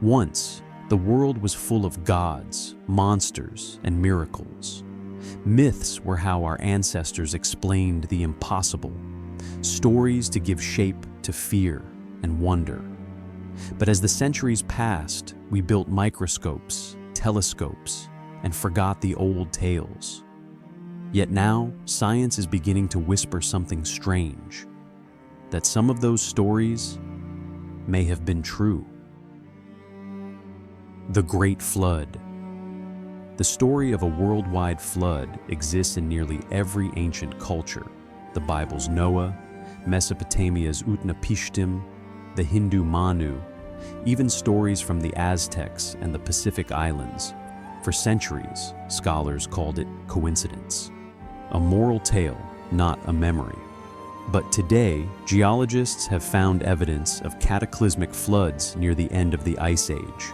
Once, the world was full of gods, monsters, and miracles. Myths were how our ancestors explained the impossible, stories to give shape to fear and wonder. But as the centuries passed, we built microscopes, telescopes, and forgot the old tales. Yet now, science is beginning to whisper something strange, that some of those stories may have been true. The Great Flood. The story of a worldwide flood exists in nearly every ancient culture. The Bible's Noah, Mesopotamia's Utnapishtim, the Hindu Manu, even stories from the Aztecs and the Pacific Islands. For centuries, scholars called it coincidence, a moral tale, not a memory. But today, geologists have found evidence of cataclysmic floods near the end of the Ice Age.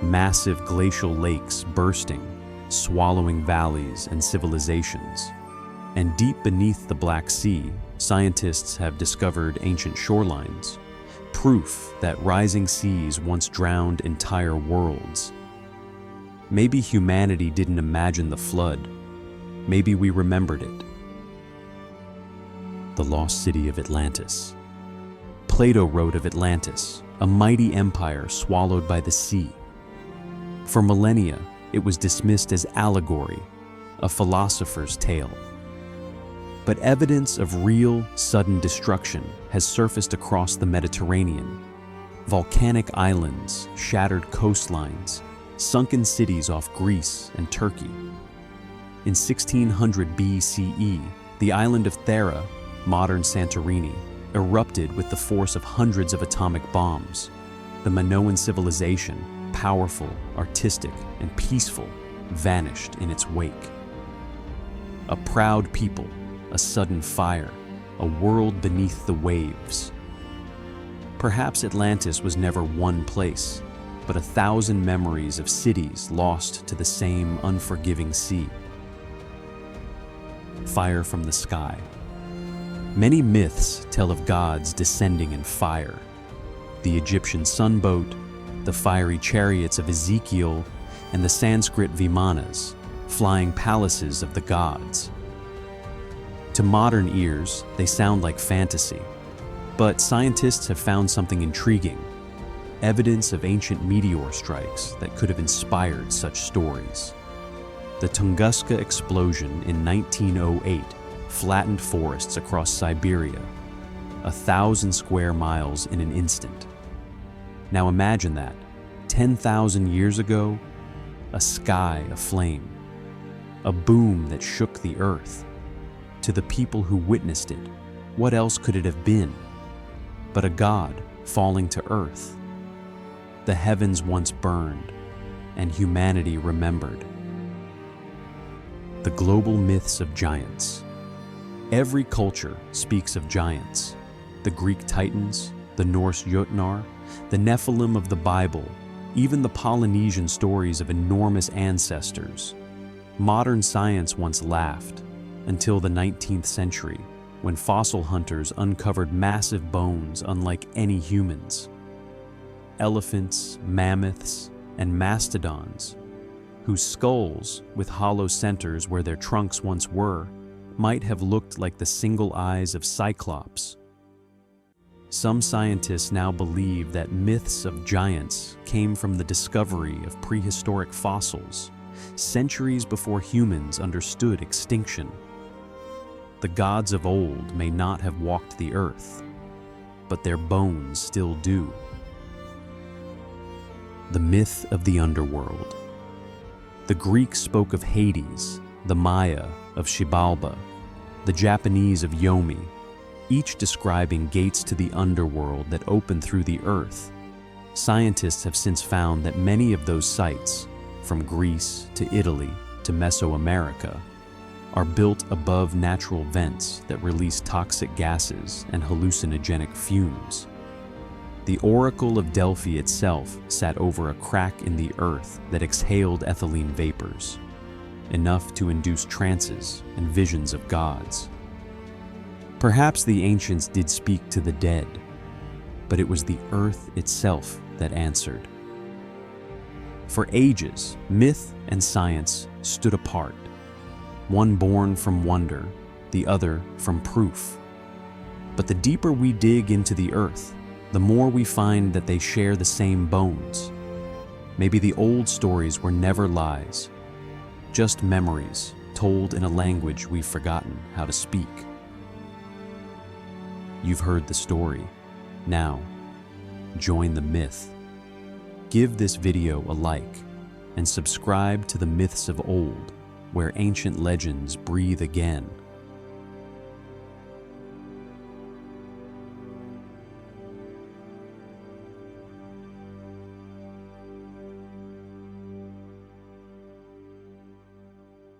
Massive glacial lakes bursting, swallowing valleys and civilizations. And deep beneath the Black Sea, scientists have discovered ancient shorelines, proof that rising seas once drowned entire worlds. Maybe humanity didn't imagine the flood. Maybe we remembered it. The lost city of Atlantis. Plato wrote of Atlantis, a mighty empire swallowed by the sea. For millennia, it was dismissed as allegory, a philosopher's tale. But evidence of real, sudden destruction has surfaced across the Mediterranean. Volcanic islands, shattered coastlines, sunken cities off Greece and Turkey. In 1600 BCE, the island of Thera, modern Santorini, erupted with the force of hundreds of atomic bombs. The Minoan civilization, powerful, artistic, and peaceful, vanished in its wake. A proud people, a sudden fire, a world beneath the waves. Perhaps Atlantis was never one place, but 1,000 memories of cities lost to the same unforgiving sea. Fire from the sky. Many myths tell of gods descending in fire. The Egyptian sunboat, the fiery chariots of Ezekiel, and the Sanskrit Vimanas, flying palaces of the gods. To modern ears, they sound like fantasy, but scientists have found something intriguing, evidence of ancient meteor strikes that could have inspired such stories. The Tunguska explosion in 1908 flattened forests across Siberia, 1,000 square miles in an instant. Now imagine that, 10,000 years ago, a sky aflame, a boom that shook the earth. To the people who witnessed it, what else could it have been but a god falling to earth? The heavens once burned, and humanity remembered. The global myths of giants. Every culture speaks of giants. The Greek Titans, the Norse Jötnar, the Nephilim of the Bible, even the Polynesian stories of enormous ancestors. Modern science once laughed, until the 19th century, when fossil hunters uncovered massive bones unlike any humans. Elephants, mammoths, and mastodons, whose skulls, with hollow centers where their trunks once were, might have looked like the single eyes of Cyclops. Some scientists now believe that myths of giants came from the discovery of prehistoric fossils, centuries before humans understood extinction. The gods of old may not have walked the earth, but their bones still do. The myth of the underworld. The Greeks spoke of Hades, the Maya of Xibalba, the Japanese of Yomi, each describing gates to the underworld that open through the earth. Scientists have since found that many of those sites, from Greece to Italy to Mesoamerica, are built above natural vents that release toxic gases and hallucinogenic fumes. The Oracle of Delphi itself sat over a crack in the earth that exhaled ethylene vapors, enough to induce trances and visions of gods. Perhaps the ancients did speak to the dead, but it was the earth itself that answered. For ages, myth and science stood apart, one born from wonder, the other from proof. But the deeper we dig into the earth, the more we find that they share the same bones. Maybe the old stories were never lies, just memories told in a language we've forgotten how to speak. You've heard the story. Now, join the myth. Give this video a like and subscribe to the Myths of Old, where ancient legends breathe again.